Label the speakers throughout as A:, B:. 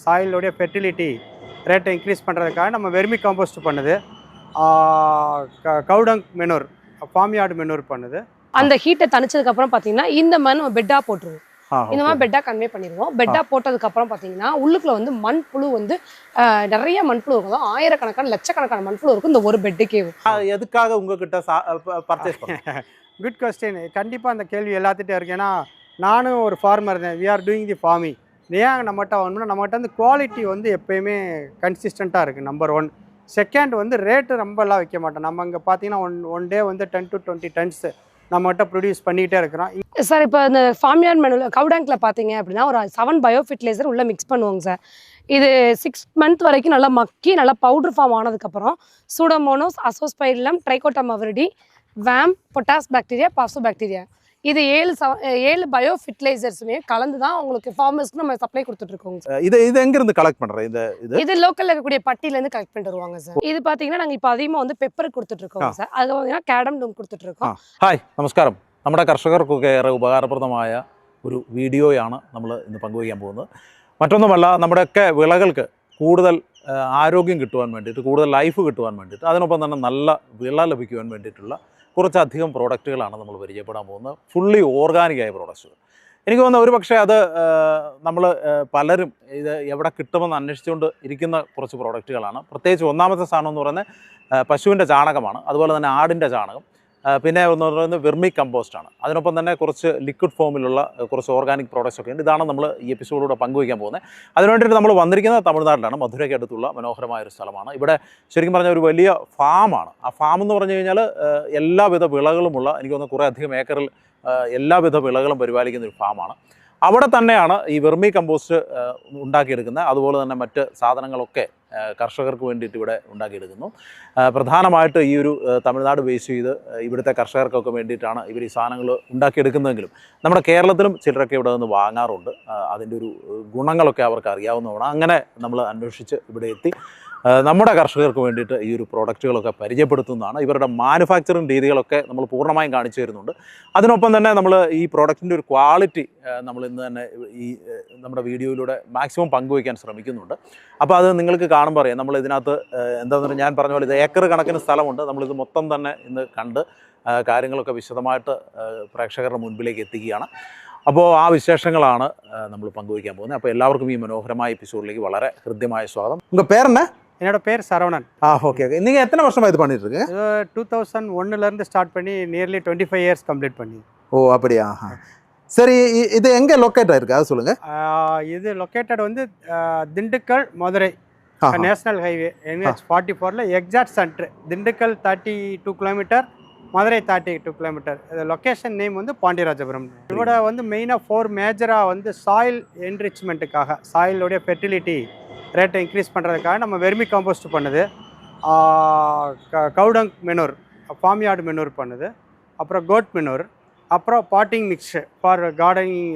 A: சாயிலோடைய fertility ரேட்டை increase பண்ணுறதுக்காக நம்ம வெர்மி காம்போஸ்ட் பண்ணுது, cow dung manure, farm yard manure பண்ணுது.
B: அந்த ஹீட்டை தணிச்சதுக்கப்புறம் பார்த்தீங்கன்னா இந்த மண் பெட்டாக போட்டுருவோம். இந்த மாதிரி பெட்டாக கன்வே பண்ணிடுவோம். பெட்டாக போட்டதுக்கப்புறம் பார்த்தீங்கன்னா உள்ளுக்குள்ள வந்து மண்புழு வந்து நிறைய மண்புழு இருக்கும். ஆயிரக்கணக்கான லட்சக்கணக்கான மண்புழு இருக்கும் இந்த ஒரு பெட்டுக்கே.
C: எதுக்காக உங்ககிட்ட பர்ச்சேஸ் பண்ண?
A: Good question. கண்டிப்பாக அந்த கேள்வி எல்லாத்துட்டும் இருக்கு. ஏன்னா நானும் ஒரு ஃபார்மர் தான். We are doing the farming. ஏன் நம்மகிட்ட வாங்கணும்னா நம்மகிட்ட வந்து குவாலிட்டி வந்து எப்போயுமே கன்சிஸ்டண்ட்டாக இருக்குது, நம்பர் 1. செகண்ட் வந்து ரேட்டு ரொம்பலாம் வைக்க மாட்டோம். நம்ம இங்கே பார்த்தீங்கன்னா ஒன் டே வந்து 10 to 20 tons நம்மகிட்ட ப்ரொடியூஸ் பண்ணிகிட்டே இருக்கிறோம்.
B: சார் இப்போ இந்த ஃபார்ம்யார்ட் மெனுவில் கவுடேங்கில் பார்த்தீங்க அப்படின்னா ஒரு 7 பயோ ஃபெர்டிலைசர் உள்ளே மிக்ஸ் பண்ணுவோங்க சார். இது 6 month வரைக்கும் நல்லா மக்கி நல்லா பவுடர் ஃபார்ம் ஆனதுக்கப்புறம் pseudomonas, azospirillum, trichoderma viride, VAM, potash bacteria, phospho bacteria, இது 7 பயோ ஃபெர்டிலைசர்ஸுமே கலந்து தான் உங்களுக்கு ஃபார்மர்ஸ்க்கு நம்ம சப்ளை கொடுத்துட்ருக்கோங்க சார்.
C: இது எங்கேருந்து கலெக்ட் பண்ணுறேன்?
B: இது லோக்கலில் இருக்கக்கூடிய பட்டியிலேருந்து கலெக்ட் பண்ணிட்டு வருவாங்க சார். இது பார்த்தீங்கன்னா நாங்கள் இப்போ அதிகமாக வந்து பெப்பர் கொடுத்துட்ருக்கோங்க சார். அது பார்த்தீங்கன்னா കാഡം ഡൂം കൊടുത്തിട്ടിരിക്കും.
C: ഹായ്, നമസ്കാരം. നമ്മുടെ കർഷകർക്കൊക്കെ ഏറെ ഉപകാരപ്രദമായ ഒരു വീഡിയോയാണ് നമ്മൾ ഇന്ന് പങ്കുവയ്ക്കാൻ പോകുന്നത്. മറ്റൊന്നുമല്ല, നമ്മുടെയൊക്കെ വിളകൾക്ക് കൂടുതൽ ആരോഗ്യം കിട്ടുവാൻ വേണ്ടിയിട്ട്, കൂടുതൽ ലൈഫ് കിട്ടുവാൻ വേണ്ടിയിട്ട്, അതിനൊപ്പം തന്നെ നല്ല വിള ലഭിക്കുവാൻ വേണ്ടിയിട്ടുള്ള കുറച്ചധികം പ്രോഡക്റ്റുകളാണ് നമ്മൾ പരിചയപ്പെടാൻ പോകുന്നത്. ഫുള്ളി ഓർഗാനിക്കായ പ്രോഡക്റ്റുകൾ. എനിക്ക് തോന്നുന്നത് ഒരു പക്ഷേ അത് നമ്മൾ പലരും ഇത് എവിടെ കിട്ടുമെന്ന് അന്വേഷിച്ചുകൊണ്ട് ഇരിക്കുന്ന കുറച്ച് പ്രോഡക്റ്റുകളാണ്. പ്രത്യേകിച്ച് ഒന്നാമത്തെ സാധനം എന്ന് പറയുന്നത് പശുവിൻ്റെ ചാണകമാണ്. അതുപോലെ തന്നെ ആടിൻ്റെ ചാണകം. പിന്നെ എന്ന് പറയുന്നത് വെർമി കമ്പോസ്റ്റാണ്. അതിനൊപ്പം തന്നെ കുറച്ച് ലിക്വിഡ് ഫോമിലുള്ള കുറച്ച് ഓർഗാനിക് പ്രോഡക്റ്റ്സ് ഒക്കെ ഉണ്ട്. ഇതാണ് നമ്മൾ ഈ എപ്പിസോഡിലൂടെ പങ്കുവയ്ക്കാൻ പോകുന്നത്. അതിനുവേണ്ടിയിട്ട് നമ്മൾ വന്നിരിക്കുന്നത് തമിഴ്നാട്ടിലാണ്, മധുരയ്ക്ക് അടുത്തുള്ള മനോഹരമായൊരു സ്ഥലമാണ്. ഇവിടെ ശരിക്കും പറഞ്ഞാൽ ഒരു വലിയ ഫാമാണ്. ആ ഫാം എന്ന് പറഞ്ഞു കഴിഞ്ഞാൽ എല്ലാവിധ വിളകളുമുള്ള, എനിക്ക് തോന്നുന്നു കുറേ അധികം ഏക്കറിൽ എല്ലാവിധ വിളകളും പരിപാലിക്കുന്ന ഒരു ഫാമാണ്. അവിടെ തന്നെയാണ് ഈ വെർമി കമ്പോസ്റ്റ് ഉണ്ടാക്കിയെടുക്കുന്നത്. അതുപോലെ തന്നെ മറ്റ് സാധനങ്ങളൊക്കെ കർഷകർക്ക് വേണ്ടിയിട്ട് ഇവിടെ ഉണ്ടാക്കിയെടുക്കുന്നു. പ്രധാനമായിട്ട് ഈ ഒരു തമിഴ്നാട് ബേസ് ചെയ്ത് ഇവിടുത്തെ കർഷകർക്കൊക്കെ വേണ്ടിയിട്ടാണ് ഇവർ ഈ സാധനങ്ങൾ ഉണ്ടാക്കിയെടുക്കുന്നതെങ്കിലും നമ്മുടെ കേരളത്തിലും ചിലരൊക്കെ ഇവിടെ നിന്ന് വാങ്ങാറുണ്ട്. അതിൻ്റെ ഒരു ഗുണങ്ങളൊക്കെ അവർക്ക് അറിയാവുന്നതാണ്. അങ്ങനെ നമ്മൾ അന്വേഷിച്ച് ഇവിടെ എത്തി നമ്മുടെ കർഷകർക്ക് വേണ്ടിയിട്ട് ഈ ഒരു പ്രോഡക്റ്റുകളൊക്കെ പരിചയപ്പെടുത്തുന്നതാണ്. ഇവരുടെ മാനുഫാക്ചറിങ് രീതികളൊക്കെ നമ്മൾ പൂർണ്ണമായും കാണിച്ചു തരുന്നുണ്ട്. അതിനൊപ്പം തന്നെ നമ്മൾ ഈ പ്രോഡക്റ്റിൻ്റെ ഒരു ക്വാളിറ്റി നമ്മൾ ഇന്ന് തന്നെ ഈ നമ്മുടെ വീഡിയോയിലൂടെ മാക്സിമം പങ്കുവയ്ക്കാൻ ശ്രമിക്കുന്നുണ്ട്. അപ്പോൾ അത് നിങ്ങൾക്ക് കാണുമ്പോൾ അറിയാം. നമ്മൾ ഇതിനകത്ത് എന്താണെന്ന് പറഞ്ഞാൽ, ഞാൻ പറഞ്ഞ പോലെ ഇത് ഏക്കർ കണക്കിന് സ്ഥലമുണ്ട്. നമ്മളിത് മൊത്തം തന്നെ ഇന്ന് കണ്ട് കാര്യങ്ങളൊക്കെ വിശദമായിട്ട് പ്രേക്ഷകരുടെ മുൻപിലേക്ക് എത്തിക്കുകയാണ്. അപ്പോൾ ആ വിശേഷങ്ങളാണ് നമ്മൾ പങ്കുവയ്ക്കാൻ പോകുന്നത്. അപ്പോൾ എല്ലാവർക്കും ഈ മനോഹരമായ എപ്പിസോഡിലേക്ക് വളരെ ഹൃദ്യമായ സ്വാഗതം. உங்கள் பேர் என்ன?
A: என்னோட பேர் சரவணன்.
C: ஓகே. நீங்கள் எத்தனை வருஷமாக இது பண்ணிட்டு இருக்கு?
A: 2001 ஸ்டார்ட் பண்ணி நியர்லி 25 years கம்ப்ளீட் பண்ணி.
C: ஓ, அப்படியா? சரி, இது எங்கே லொக்கேட் ஆயிருக்கு அதை சொல்லுங்கள்.
A: இது லொக்கேட்டட் வந்து Dindigul Madurai national highway NH 44 exact centre. Dindigul 32 kilometre, Madurai 32 kilometre. Location name வந்து பாண்டியராஜபுரம். இதோட வந்து மெயினாக 4 மேஜராக வந்து சாயில் என்ரிச்மெண்ட்டுக்காக, சாயிலோடைய ஃபெர்டிலிட்டி ரேட்டை இன்க்ரீஸ் பண்ணுறதுக்காக நம்ம வெர்மி காம்போஸ்ட் பண்ணுது, cow dung manure, farm yard manure பண்ணுது, அப்புறம் கோட் மெனூர், அப்புறம் potting mix for gardening,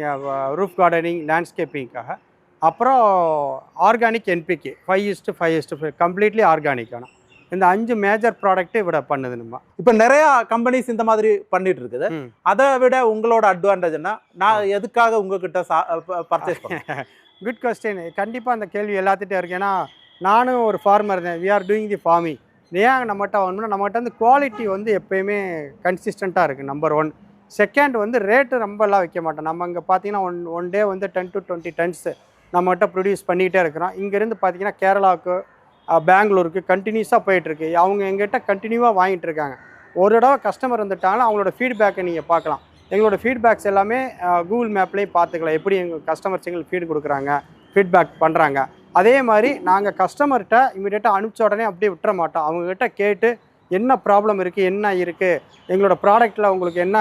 A: roof gardening, லேண்ட்ஸ்கேப்பிங்காக, அப்புறம் ஆர்கானிக் NPK 5:5 கம்ப்ளீட்லி ஆர்கானிக்கான இந்த 5 மேஜர் ப்ராடக்ட் இவட பண்ணுது. நம்ம
C: இப்போ நிறையா கம்பெனிஸ் இந்த மாதிரி பண்ணிட்டு இருக்குது. அதை விட உங்களோட அட்வான்டேஜ் என்ன? நான் எதுக்காக உங்ககிட்ட பர்ச்சேஸ் பண்ணேன்?
A: Good question. கண்டிப்பாக அந்த கேள்வி எல்லாத்துட்டும் இருக்கு. ஏன்னா நானும் ஒரு ஃபார்மர் தான். We are doing the farming. ஏன் நம்மகிட்ட வாங்கணும்னா நம்மகிட்ட வந்து குவாலிட்டி வந்து எப்போயுமே கன்சிஸ்டண்ட்டாக இருக்குது, நம்பர் 1. செகண்ட் வந்து ரேட்டு ரொம்பலாம் வைக்க மாட்டோம். நம்ம இங்கே பார்த்தீங்கன்னா ஒன் டே வந்து 10 to 20 tons நம்மகிட்ட ப்ரொடியூஸ் பண்ணிகிட்டே இருக்கிறோம். இங்கேருந்து பார்த்தீங்கன்னா கேரளாவுக்கு, பெங்களூருக்கு கண்டினியூஸாக போயிட்டுருக்கு. அவங்க எங்கிட்ட கண்டினியூவாக வாங்கிட்டு இருக்காங்க. ஒரு தடவை கஸ்டமர் வந்துட்டாலும் அவங்களோட ஃபீட்பேக்கை நீங்கள் பார்க்கலாம். எங்களோட ஃபீட்பேக்ஸ் எல்லாமே கூகுள் மேப்லேயும் பார்த்துக்கலாம், எப்படி எங்கள் கஸ்டமர்ஸ் எங்களுக்கு ஃபீட் கொடுக்குறாங்க, ஃபீட்பேக் பண்ணுறாங்க. அதே மாதிரி நாங்கள் கஸ்டமர்கிட்ட இமீடியட்டாக அனுப்பிச்ச உடனே அப்படியே விட்டுற மாட்டோம். அவங்கக்கிட்ட கேட்டு என்ன ப்ராப்ளம் இருக்குது, என்ன இருக்குது, எங்களோட ப்ராடக்ட்டில் உங்களுக்கு என்ன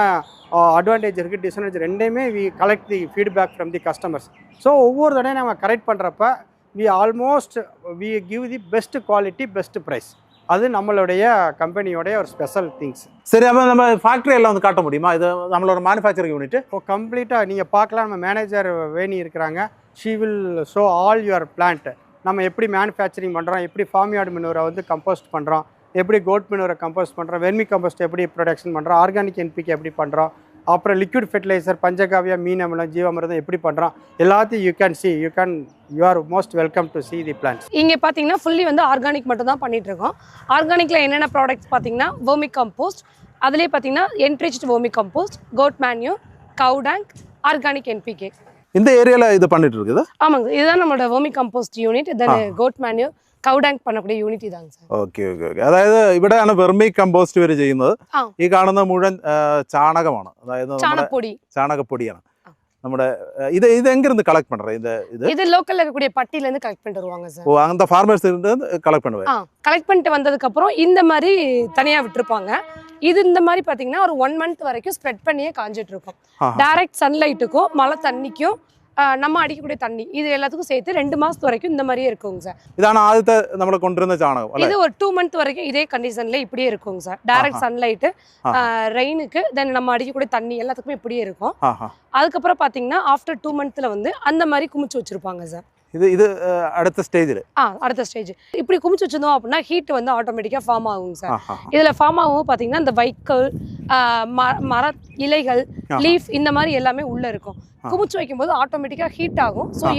A: அட்வான்டேஜ் இருக்குது, டிஸ்அட்வான்டேஜ் ரெண்டையுமே we collect the feedback from the customers. So ஒவ்வொரு தடையும் நம்ம கரெக்ட் பண்ணுறப்ப we almost we give the best quality, best price. அது நம்மளுடைய கம்பெனியோடைய ஒரு ஸ்பெஷல் திங்ஸ்.
C: சரி, அப்போ நம்ம ஃபேக்ட்ரி எல்லாம் வந்து காட்ட முடியுமா? இது நம்மளோட மேனுஃபேக்சரிங் யூனிட்.
A: இப்போ கம்ப்ளீட்டாக நீங்கள் பார்க்கலாம். நம்ம மேனேஜர் வேணி இருக்கிறாங்க. She will show all your plant. நம்ம எப்படி மேனுஃபேக்சரிங் பண்ணுறோம், எப்படி ஃபார்ம் யார்டு மெனூரை வந்து கம்போஸ்ட் பண்ணுறோம், எப்படி கோட் மெனூரை கம்போஸ்ட் பண்ணுறோம், வெர்மி கம்போஸ்ட் எப்படி ப்ரொடக்ஷன் பண்ணுறோம், ஆர்கானிக் NPK எப்படி பண்ணுறோம், அப்புறம் லிக்விட் ஃபெர்டிலைசர் பஞ்சகாவியா மீன் அமிலம் ஜீவாமிர்தம் எப்படி பண்ணுறோம் எல்லாத்தையும் you are most welcome to see the plants.
B: இங்கே பார்த்தீங்கன்னா ஃபுல்லி வந்து ஆர்கானிக் மட்டும் தான் பண்ணிட்டு இருக்கோம். ஆர்கானிக்கில் என்னென்ன ப்ராடக்ட்ஸ் பார்த்தீங்கன்னா வெர்மி கம்போஸ்ட், அதுலேயே பார்த்தீங்கன்னா enriched vermi compost, goat manure, cow dung, organic NPK.
C: இந்த ஏரியாவில் இது பண்ணிட்டு இருக்குது.
B: ஆமாங்க, இதுதான் நம்மளோட vermi compost unit. Then goat manure, cow dung പണக்கூடிய യൂണിറ്റ് ഇതാണ് സാർ.
C: Okay okay okay. അതായത് ഇവിടെയാണ് വെർമി കമ്പോസ്റ്റ് ഇവർ ചെയ്യുന്നത്. ഈ കാണുന്ന മുഴുവൻ ചാണകമാണ്, അതായത് ചാണകപ്പൊടിയാണ്. നമ്മുടെ ഇത് എங்கிருந்து கலெக்ட் பண்ற இது
B: லோக்கல்ல இருக்கக்கூடிய பட்டியில இருந்து கலெக்ட் பண்ணிட்டு வருவாங்க சார்.
C: ஓ, அந்த ஃபார்மர்ஸ் இருந்து கலெக்ட் பண்ணுவாங்க.
B: கலெக்ட் பண்ணிட்டு வந்ததுக்கு அப்புறம் இந்த மாதிரி தனியா விட்டுருப்பாங்க. இது இந்த மாதிரி பாத்தீங்கன்னா ஒரு 1 month வரைக்கும் ஸ்ப்ரெட் பண்ணியே காஞ்சிட்டு இருக்கும். டைரக்ட் சன்லைட்டுக்கும் மழை தண்ணிக்கும் நம்ம அடிக்கக்கூடிய தண்ணி இது எல்லாத்துக்கும் சேர்த்து 2 மாசத்து வரைக்கும் இந்த மாதிரியே இருக்குங்க சார்.
C: இதான ஆദ്യത്തെ നമ്മൾ കൊണ്ടുവരുന്ന ചാണകം.
B: இது ஒரு 2 month வரைக்கும் இதே கண்டிஷன்ல இப்படியே இருக்குங்க சார். டைரக்ட் சன்லைட், ரெயினுக்கு, தென் நம்ம அடிக்கக்கூடிய தண்ணி எல்லாத்துக்குமே இப்படியே இருக்கும். அதுக்கப்புறம் பாத்தீங்கன்னா ஆஃப்டர் 2 monthல வந்து அந்த மாதிரி குமிச்சு வச்சிருப்பாங்க சார்.
C: இது அடுத்த ஸ்டேஜில்
B: அடுத்த ஸ்டேஜ் இப்படி குமிச்சு வச்சிருந்தோம் அப்படின்னா ஹீட் வந்து ஆட்டோமேட்டிக்காக ஃபார்ம் ஆகுங்க சார். இதில் ஃபார்ம் ஆகும் பார்த்தீங்கன்னா இந்த வைக்கோல், மர இலைகள், லீஃப் இந்த மாதிரி எல்லாமே உள்ளே இருக்கும். குமிச்சு வைக்கும்போது ஆட்டோமேட்டிக்காக ஹீட் ஆகும். ஸோ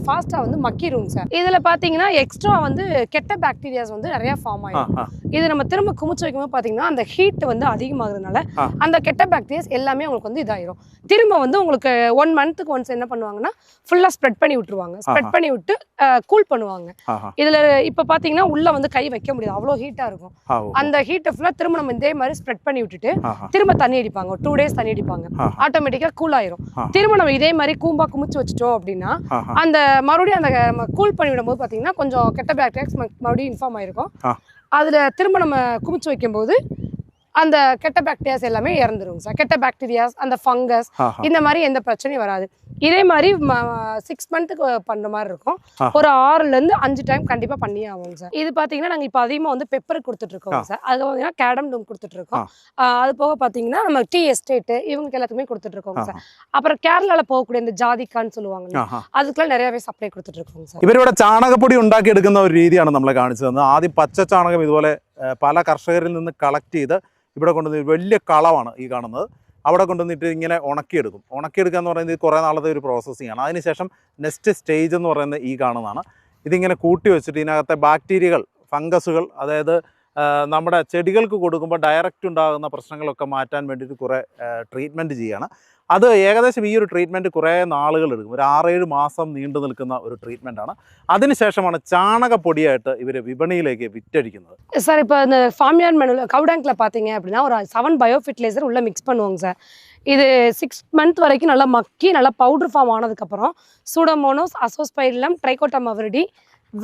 B: ஃபாஸ்ட்டாக வந்து மக்கிரும் சார். இதில் பார்த்தீங்கன்னா எக்ஸ்ட்ரா வந்து கெட்ட பாக்டீரியாஸ் வந்து நிறையா ஃபார்ம் ஆகும். இது நம்ம திரும்ப குமிச்சு வைக்கும்போது பார்த்தீங்கன்னா அந்த ஹீட் வந்து அதிகமாகிறதுனால அந்த கெட்ட பாக்டீரியாஸ் எல்லாமே உங்களுக்கு வந்து இதாயிரும். திரும்ப வந்து உங்களுக்கு 1 monthக்கு ஒன்ஸ் என்ன பண்ணுவாங்கன்னா ஃபுல்லாக ஸ்ப்ரெட் பண்ணி விட்டுருவாங்க. ஸ்ப்ரெட் பண்ணி விட்டு கூல் பண்ணுவாங்க. இதில் இப்போ பார்த்தீங்கன்னா உள்ள வந்து கை வைக்க முடியாது, அவ்வளோ ஹீட்டாக இருக்கும். அந்த ஹீட்டை ஃபுல்லாக திரும்ப நம்ம இதே மாதிரி ஸ்ப்ரெட் பண்ணி விட்டுட்டு திரும்ப தண்ணி அடிப்பாங்க. 2 days தண்ணி அடிப்பாங்க. ஆட்டோமேட்டிக்காக கூல் ஆயிரும். திரும்ப நம்ம இதே மாதிரி கூம்பா குமிச்சு வச்சுட்டோம் அப்படின்னா அந்த மறுபடியும் அந்த கூல் பண்ணி விடும் போது பார்த்தீங்கன்னா கொஞ்சம் கெட்ட பாக்டீரியாஸ் மறுபடியும் இன்ஃபார்ம் ஆயிருக்கும். அதில் திரும்ப நம்ம குமிச்சு வைக்கும்போது அந்த கெட்ட பாக்டீரியாஸ் எல்லாமே இறந்துரும் சார். கெட்ட பாக்டீரியாஸ், அந்த ஃபங்கஸ் இந்த மாதிரி எந்த பிரச்சனையும் வராது. இதே மாதிரி 6 monthக்கு பண்ணுற மாதிரி இருக்கும். ஒரு 6லேருந்து 5 டைம் கண்டிப்பாக பண்ணியே ஆகும் சார். இது பார்த்தீங்கன்னா நாங்கள் இப்போ அதிகமாக வந்து பெப்பர் கொடுத்துட்ருக்கோம் சார். அதுக்கு பார்த்தீங்கன்னா கேடம் டூம் கொடுத்துட்ருக்கோம். அது போக பார்த்தீங்கன்னா நம்ம டீ எஸ்டேட்டு இவங்களுக்கு எல்லாத்துக்குமே கொடுத்துட்ருக்கோம் சார். அப்புறம் கேரளாவில் போகக்கூடிய இந்த ஜாதிக்கான்னு சொல்லுவாங்க, அதுக்கெல்லாம் நிறையாவே சப்ளை கொடுத்துட்ருக்கோம் சார்.
C: ഇവരിവിടെ ചാണകപ്പൊടി ഉണ്ടാക്കിയെടുക്കുന്ന ഒരു രീതിയാണ് നമ്മളെ കാണിച്ചു തന്നത്. ആദ്യം പച്ച ചാണകം ഇതുപോലെ പല കർഷകരിൽ നിന്ന് കളക്ട് ചെയ്ത് ഇവിടെ കൊണ്ടുവന്ന് വലിയ കളവാണ് ഈ കാണുന്നത്. അവിടെ കൊണ്ടുവന്നിട്ട് ഇങ്ങനെ ഉണക്കിയെടുക്കുക എന്ന് പറയുന്നത് കുറേ നാളത്തെ ഒരു പ്രോസസ്സിംഗ് ആണ്. അതിനുശേഷം നെക്സ്റ്റ് സ്റ്റേജ് എന്ന് പറയുന്നത് ഈ കാണുന്നതാണ്. ഇതിങ്ങനെ കൂട്ടി വെച്ചിട്ട് ഇതിനകത്തെ ബാക്ടീരിയകൾ, ഫംഗസുകൾ, അതായത് നമ്മുടെ ചെടികൾക്ക് കൊടുക്കുമ്പോൾ ഡയറക്റ്റ് ഉണ്ടാകുന്ന പ്രശ്നങ്ങളൊക്കെ മാറ്റാൻ വേണ്ടിയിട്ട് കുറേ ട്രീറ്റ്മെൻറ്റ് ചെയ്യുകയാണ്. അത് ഏകദേശം ഈ ഒരു ട്രീറ്റ്മെൻറ്റ് കുറേ നാളുകൾ എടുക്കും. ഒരു 6-7 മാസം നീണ്ടു നിൽക്കുന്ന ഒരു ട്രീറ്റ്മെൻറ്റാണ്. അതിനുശേഷമാണ് ചാണകപ്പൊടിയായിട്ട് ഇവർ വിപണിയിലേക്ക് വിറ്റഴിക്കുന്നത്.
B: சார் இப்போ இந்த ஃபார்ம்யார்ட் மெனுவில் கவு டேங்க்ல பார்த்தீங்க அப்படின்னா ஒரு 7 பயோ ஃபெர்டிலைசர் உள்ளே மிக்ஸ் பண்ணுவாங்க சார். இது 6 month வரைக்கும் நல்லா மக்கி நல்லா பவுடர் ஃபார்ம் ஆனதுக்கப்புறம் pseudomonas, azospirillum, trichoderma viride,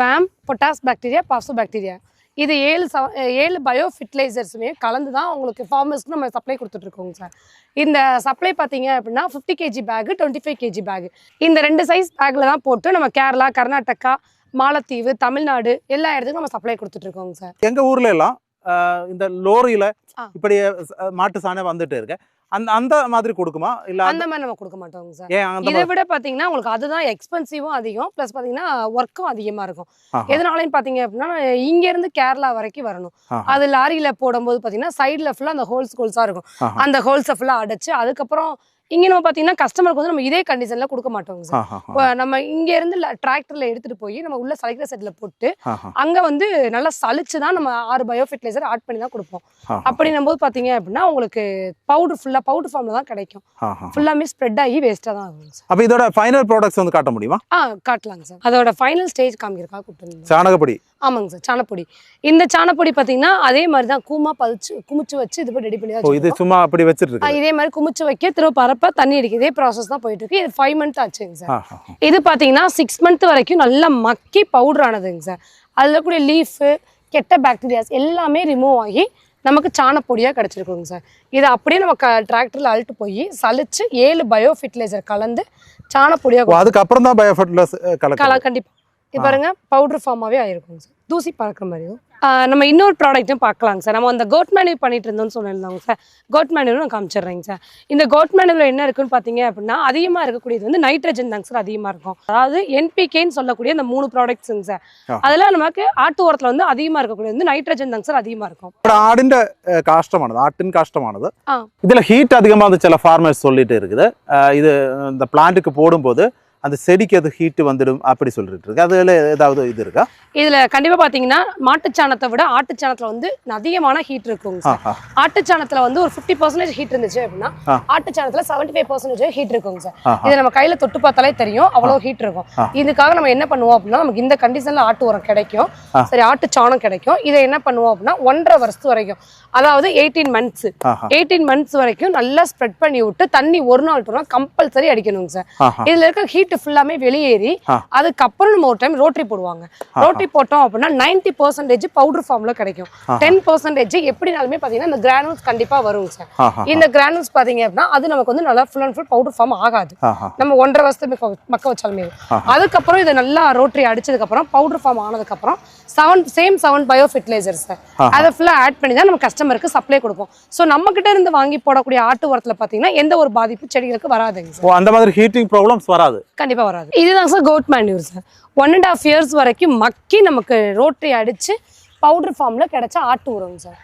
B: VAM, potash bacteria, phospho bacteria, இது 7 பயோ ஃபெர்டிலைசர்ஸுமே கலந்து தான் உங்களுக்கு ஃபார்மர்ஸ்க்கு நம்ம சப்ளை கொடுத்துட்ருக்கோங்க சார். இந்த சப்ளை பார்த்தீங்க அப்படின்னா 50 kg பேகு, 25 kg பேகு, இந்த 2 சைஸ் பேக்கில் தான் போட்டு நம்ம கேரளா, கர்நாடகா, மாலத்தீவு, தமிழ்நாடு எல்லா இடத்துக்கும் நம்ம சப்ளை கொடுத்துட்ருக்கோங்க சார்.
C: எங்கள் ஊர்ல எல்லாம் இந்த லோரியில் இப்படி மாட்டு சாணம் வந்துட்டு இருக்கு. அந்த மாதிரி கொடுக்குமா? இல்லை
B: அந்த மாதிரி நம்ம கொடுக்க மாட்டோங்க சார். இதை விட பார்த்தீங்கன்னா உங்களுக்கு அதுதான் எக்ஸ்பென்சிவும் அதிகம், ப்ளஸ் பார்த்தீங்கன்னா ஒர்க்கும் அதிகமாக இருக்கும். எதனாலையும் பார்த்தீங்க அப்படின்னா இங்கேருந்து கேரளா வரைக்கும் வரணும். அது லாரியில் போடும்போது பார்த்தீங்கன்னா சைடில் ஃபுல்லாக அந்த ஹோல்ஸாக இருக்கும். அந்த ஹோல்ஸை ஃபுல்லாக அடைச்சு அதுக்கப்புறம் இங்கே நம்ம பார்த்தீங்கன்னா கஸ்டமருக்கு வந்து நம்ம இதே கண்டிஷனில் கொடுக்க மாட்டோங்க சார். நம்ம இங்கேருந்து டிராக்டரில் எடுத்துகிட்டு போய் நம்ம உள்ள சலிக்கிற செட்டில் போட்டு அங்கே வந்து நல்லா சலிச்சு தான் நம்ம 6 பயோ ஃபெர்டிலைசர் ஆட் பண்ணி தான் கொடுப்போம். அப்படின்னும் போது பார்த்தீங்க அப்படின்னா உங்களுக்கு பவுடர் ஃபுல்லாக பவுடர் ஃபார்மில் தான் கிடைக்கும். ஃபுல்லாமே ஸ்ப்ரெட் ஆகி வேஸ்ட்டாக தான் ஆகும் சார்.
C: அப்போ இதோட ஃபைனல் ப்ராடக்ட்ஸ் வந்து காட்ட முடியுமா?
B: காட்டலாங்க சார். அதோட ஃபைனல் ஸ்டேஜ் காமிக்கிறக்காக கூப்பிட்டு
C: சாணகப்பொடி.
B: ஆமாங்க சார், சாணப்பொடி. இந்த சாணப்பொடி பார்த்தீங்கன்னா அதே மாதிரி தான் கூமா குமிச்சு வச்சு இது ரெடி பண்ணி தான்
C: இது சும்மா அப்படி வச்சிருக்கு.
B: இதே மாதிரி குமிச்சு வைக்க திரும்ப பரப்ப தண்ணி அடிக்க இதே ப்ராசஸ் தான் போயிட்டு இருக்கு. இது 5 month ஆச்சுங்க சார். இது பார்த்தீங்கன்னா 6 month வரைக்கும் நல்லா மக்கி பவுடர் ஆனதுங்க சார். அதில் கூடிய லீஃபு, கெட்ட பாக்டீரியாஸ் எல்லாமே ரிமூவ் ஆகி நமக்கு சாணப்பொடியாக கிடச்சிருக்குங்க சார். இதை அப்படியே நம்ம டிராக்டரில் அழுட்டு போய் சலிச்சு 7 பயோ ஃபெர்டிலைசர் கலந்து சாணப்பொடியாக
C: அதுக்கப்புறம் தான் பயோ ஃபெர்டிலைசர்
B: கண்டிப்பாக இது பாருங்க பவுடர் ஃபார்மாவே ஆயிருக்கும் சார், தூசி பறக்கிற மாதிரியும். நம்ம இன்னொரு ப்ராடக்ட்டும் பார்க்கலாங்க சார். நம்ம அந்த கோட் மேனியூ பண்ணிட்டு இருந்தோம்னு சொல்லியிருந்தோங்க சார். கோட் மேனியூவில் நான் காமிச்சிடுறேங்க சார். இந்த கோட் மேனியூவில் என்ன இருக்குன்னு பார்த்தீங்க அப்படின்னா அதிகமாக இருக்கக்கூடியது வந்து நைட்ரஜன் தாங்க சார் அதிகமாக இருக்கும். அதாவது என்பிகேன்னு சொல்லக்கூடிய அந்த 3 ப்ராடக்ட்ஸுங்க சார். அதெல்லாம் நமக்கு ஆட்டு உரத்தில் வந்து அதிகமாக இருக்கக்கூடியது வந்து நைட்ரஜன் தாங்க சார் அதிகமாக இருக்கும்.
C: ஆடிൻ്റെ കാഷ്ടമാണത്, ആട്ടിൻ കാഷ്ടമാണത്. இதில் ஹீட் அதிகமாக சில ஃபார்மர்ஸ் சொல்லிட்டு இருக்குது. இது இந்த பிளான்ட்டுக்கு போடும்போது அந்த செடிக்கு அது ஹீட் வந்துடும் அப்படி சொல்லிட்டு இருக்கு. அதுல ஏதாவது இது இருக்கா?
B: இதுல கண்டிப்பா பாத்தீங்கன்னா மாட்டுச்சாணத்தை விட ஆட்டுச்சாணத்துல வந்து அதிகமான ஹீட் இருக்குங்க சார். ஆட்டுச்சாணத்துல வந்து ஒரு 50% ஹீட் இருந்துச்சு அப்படின்னா ஆட்டுச்சாணத்துல 75% ஹீட் இருக்குங்க சார். இதை நம்ம கையில தொட்டு பார்த்தாலே தெரியும் அவ்வளவு ஹீட் இருக்கும். இதுக்காக நம்ம என்ன பண்ணுவோம் அப்படின்னா நமக்கு இந்த கண்டிஷன்ல ஆட்டு உரம் கிடைக்கும், சரி ஆட்டுச்சாணம் கிடைக்கும். இதை என்ன பண்ணுவோம் அப்படின்னா 1.5 வருஷத்து வரைக்கும், அதாவது 18 மந்த்ஸ் வரைக்கும் நல்லா ஸ்ப்ரெட் பண்ணி விட்டு தண்ணி ஒரு நாள் கம்பல்சரி அடிக்கணுங்க சார். இதுல இருக்க ஹீட் ஃபுல்லாமே வெளியேறி அதுக்கப்புறம் நம்ம ஒரு டைம் ரோட்டரி போடுவாங்க. ரோட்டரி போட்டோம் அப்படின்னா 90% பவுடர் ஃபார்ம்ல கிடைக்கும். 10% எப்படினாலுமே பாத்தீங்கன்னா இந்த கிரானுல்ஸ் கண்டிப்பா வருங்க சார். இந்த கிரானுல்ஸ் பாத்தீங்க அப்படின்னா அது நமக்கு வந்து நல்லா full and full powder form ஆகாது. நம்ம 1.5 வருஷத்துக்கு மக்க வச்சாலுமே அதுக்கப்புறம் இதை நல்லா ரோட்டரி அடிச்சதுக்கு அப்புறம் பவுடர் ஃபார்ம் ஆனதுக்கு அப்புறம் 7 பயோ ஃபெர்டிலைசர்ஸ் அதை ஃபுல்லா ஆட் பண்ணி தான் நம்ம கஸ்டமருக்கு சப்ளை கொடுப்போம். ஸோ நம்ம கிட்ட இருந்து வாங்கி போடக்கூடிய ஆட்டு உரத்துல பாத்தீங்கன்னா எந்த ஒரு பாதிப்பு செடிகளுக்கு வராதுங்க சார்.
C: அந்த மாதிரி ஹீட்டிங் ப்ராப்ளம்ஸ் வராது,
B: கண்டிப்பா வராது. இதுதான் sir goat manure sir. 1.5 years வரைக்கும் மக்கி நமக்கு ரோட்டரி அடிச்சு பவுடர் ஃபார்ம்ல கிடைச்ச ஆட்டு உரம் சார்.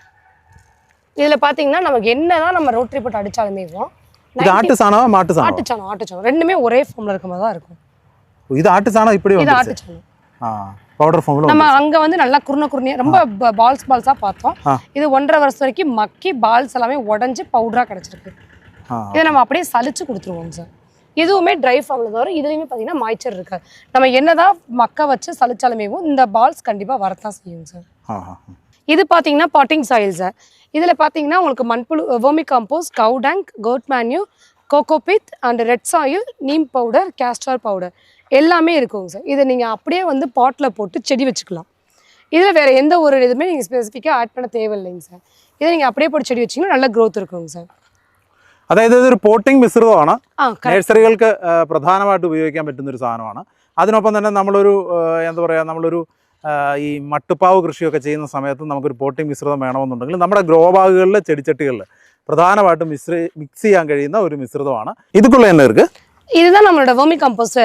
B: இதுல பாத்தீங்கன்னா நமக்கு என்னதான் நம்ம ரோட்டரி போட்டு அடிச்சாலுமே
C: ஆட்டு சாணம் மாட்டு சாணம்
B: ஆட்டுச்சாணம் ரெண்டுமே ஒரே ஃபார்ம்ல இருக்க மாதிரி தான் இருக்கும்.
C: இது ஆட்டு சாணம் இப்படி
B: இது ஆட்டுச்சாணம்
C: பவுடர் ஃபார்ம்ல
B: நம்ம அங்க வந்து நல்லா குறுனியா ரொம்ப பால்ஸா பார்த்தோம். இது 1.5 வருஷம் வரைக்கும் மக்கி பால்ஸ் எல்லாமே உடஞ்சு பவுடரா கிடைச்சிருக்கு. இதை நம்ம அப்படியே சலிச்சு கொடுத்துருவோம் சார். எதுவுமே ட்ரை ஃபார்ம்ல தவிர இதுலயுமே பாத்தீங்கன்னா மாய்ச்சர் இருக்காது. நம்ம என்னதான் மக்க வச்சு சலிச்சாலுமே இந்த பால்ஸ் கண்டிப்பா வரத்தான் செய்யும் சார். இது பாத்தீங்கன்னா பாட்டிங் சாயில் சார். இதுல பாத்தீங்கன்னா உங்களுக்கு மண்புழு, vermi compost, cow dung, goat manure, cocopeat and red soil, neem powder, castor powder எல்லாமே இருக்குங்க சார். இதை நீங்க அப்படியே வந்து பாட்ல போட்டு செடி வச்சுக்கலாம். இதுல வேற எந்த ஒரு இதுவுமே நீங்க ஸ்பெசிஃபிக்கா ஆட் பண்ண தேவையில்லைங்க சார். இதை நீங்க அப்படியே போட்டு செடி வச்சீங்கன்னா நல்ல ഗ്രോത്ത് இருக்குங்க சார்.
C: അതായത് ഇതൊരു പോട്ടിംഗ് മിശ്രിതമാണ്, നഴ്സറികൾക്ക് പ്രധാനമായിട്ട് ഉപയോഗിക്കാൻ പറ്റുന്ന ഒരു സാധനമാണ്. അതിനൊപ്പം തന്നെ നമ്മളൊരു എന്താ പറയുക, നമ്മളൊരു ഈ മട്ടുപ്പാവ് കൃഷിയൊക്കെ ചെയ്യുന്ന സമയത്ത് നമുക്കൊരു പോട്ടിംഗ് മിശ്രിതം വേണമെന്നുണ്ടെങ്കിൽ നമ്മുടെ ഗ്രോ ബാഗുകളിൽ ചെടിച്ചട്ടികളിൽ പ്രധാനമായിട്ടും മിക്സ് ചെയ്യാൻ കഴിയുന്ന ഒരു മിശ്രിതമാണ്. ഇതുക്കുള്ള என்ன இருக்கு?
B: இதுதான் நம்மளோட வெர்மி காம்போஸ்ட்